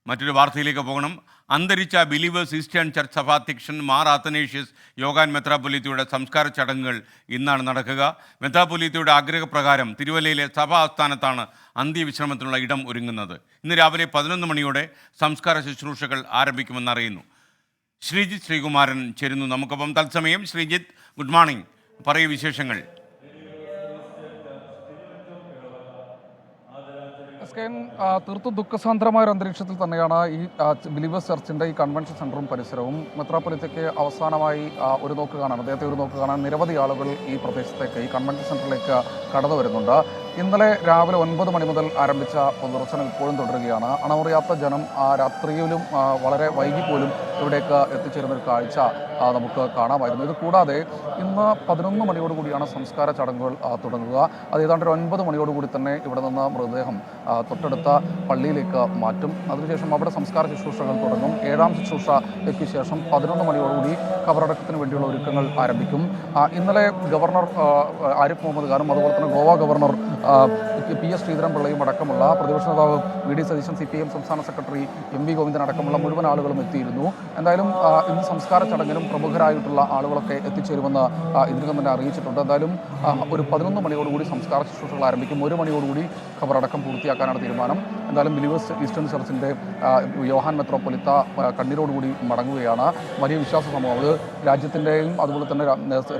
മറ്റൊരു വാർത്തയിലേക്ക് പോകണം. അന്തരിച്ച ബിലീവേഴ്സ് ഈസ്റ്റേൺ ചർച്ച് സഭാധ്യക്ഷൻ മാർ അത്തനേഷ്യസ് യോഹാൻ മെത്രാപ്പൊലീത്തയുടെ സംസ്കാര ചടങ്ങുകൾ ഇന്നാണ് നടക്കുക. മെത്രാപ്പൊലീത്തയുടെ ആഗ്രഹപ്രകാരം തിരുവല്ലയിലെ സഭാ ആസ്ഥാനത്താണ് അന്ത്യവിശ്രമത്തിനുള്ള ഇടം ഒരുങ്ങുന്നത്. ഇന്ന് രാവിലെ 11 മണിയോടെ സംസ്കാര ശുശ്രൂഷകൾ ആരംഭിക്കുമെന്നറിയുന്നു. ശ്രീജിത്ത് ശ്രീകുമാരൻ ചേരുന്നു നമുക്കൊപ്പം തത്സമയം. Sreejith, good morning. പറയൂ വിശേഷങ്ങൾ. തീർത്തും ദുഃഖസാന്ദ്രമായ ഒരു അന്തരീക്ഷത്തിൽ തന്നെയാണ് ഈ ബിലീവേഴ്സ് ചർച്ചിൻ്റെ ഈ കൺവെൻഷൻ സെൻറ്ററും പരിസരവും. മെത്രാപ്പൊലീത്തയ്ക്ക് അവസാനമായി ഒരു നോക്ക് കാണാൻ, അദ്ദേഹത്തെ ഒരു നോക്ക് കാണാൻ നിരവധി ആളുകൾ ഈ പ്രദേശത്തേക്ക്, ഈ കൺവെൻഷൻ സെൻറ്ററിലേക്ക് കടന്നു വരുന്നുണ്ട്. ഇന്നലെ രാവിലെ 9 മണി മുതൽ ആരംഭിച്ച പൊതുദർശനം ഇപ്പോഴും തുടരുകയാണ്. അണമുറിയാത്ത ജനം രാത്രിയിലും വളരെ വൈകി പോലും ഇവിടേക്ക് എത്തിച്ചേരുന്നൊരു കാഴ്ച നമുക്ക് കാണാമായിരുന്നു. ഇത് കൂടാതെ ഇന്ന് 11 മണിയോടുകൂടിയാണ് സംസ്കാര ചടങ്ങുകൾ തുടങ്ങുക. അത് ഏതാണ്ട് ഒരു 9 മണിയോടുകൂടി തന്നെ ഇവിടെ നിന്ന് മൃതദേഹം തൊട്ടടുത്ത പള്ളിയിലേക്ക് മാറ്റും. അതിനുശേഷം അവിടെ സംസ്കാര ശുശ്രൂഷകൾ തുടങ്ങും. 7ാം ശുശ്രൂഷയ്ക്ക് ശേഷം 11 മണിയോടുകൂടി ഖബറടക്കത്തിന് വേണ്ടിയുള്ള ഒരുക്കങ്ങൾ ആരംഭിക്കും. ഇന്നലെ ഗവർണർ ആരിഫ് മുഹമ്മദ് ഖാനും അതുപോലെ തന്നെ ഗോവ ഗവർണർ PS ശ്രീധരൻപിള്ളയും അടക്കമുള്ള പ്രതിപക്ഷ നേതാവ് VD സതീശൻ, CPIM സംസ്ഥാന സെക്രട്ടറി MV ഗോവിന്ദൻ അടക്കമുള്ള മുഴുവൻ ആളുകളും എത്തിയിരുന്നു. എന്തായാലും ഇന്ന് സംസ്കാര ചടങ്ങിലും പ്രമുഖരായിട്ടുള്ള ആളുകളൊക്കെ എത്തിച്ചേരുമെന്ന് ഇതിനകം തന്നെ അറിയിച്ചിട്ടുണ്ട്. എന്തായാലും ഒരു 11 മണിയോടുകൂടി സംസ്കാര ശുശ്രൂഷകൾ ആരംഭിക്കും. 1 മണിയോടുകൂടി ഖബറടക്കം പൂർത്തിയാക്കാനാണ് തീരുമാനം. എന്തായാലും ബിലീവേഴ്സ് ഈസ്റ്റേൺ ചർച്ചിൻ്റെ യോഹാൻ മെത്രാപ്പൊലീത്ത കണ്ണീരോടുകൂടി മടങ്ങുകയാണ്. വലിയ വിശ്വാസ സമൂഹം, അത് രാജ്യത്തിൻ്റെയും അതുപോലെ തന്നെ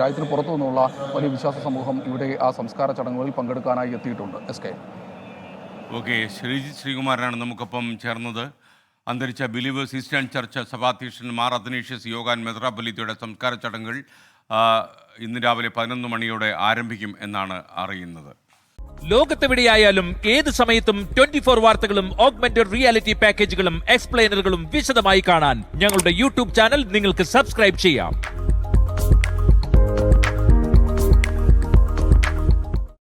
രാജ്യത്തിന് പുറത്തു നിന്നുള്ള വലിയ വിശ്വാസ സമൂഹം ഇവിടെ ആ സംസ്കാര ചടങ്ങുകളിൽ പങ്കെടുക്കാനായി എത്തിയിട്ടുണ്ട്. ഓക്കെ, ശ്രീജിത്ത് ശ്രീകുമാരനാണ് നമുക്കൊപ്പം ചേർന്നത്. അന്തരിച്ച ബിലീവേഴ്സ് ഈസ്റ്റേൺ ചർച്ച് സഭാധ്യക്ഷൻ മാർ അത്തനേഷ്യസ് യോഹാൻ മെത്രാപ്പൊലീത്തയുടെ സംസ്കാര ചടങ്ങുകൾ ഇന്ന് രാവിലെ 11 മണിയോടെ ആരംഭിക്കും എന്നാണ് അറിയുന്നത്. ലോകത്തെവിടെയായാലും ഏത് സമയത്തും 24 വാർത്തകളും ഓഗ്മെന്റഡ് റിയാലിറ്റി പാക്കേജുകളും എക്സ്പ്ലെയിനറുകളും വിശദമായി കാണാൻ ഞങ്ങളുടെ യൂട്യൂബ് ചാനൽ നിങ്ങൾക്ക് സബ്സ്ക്രൈബ് ചെയ്യാം.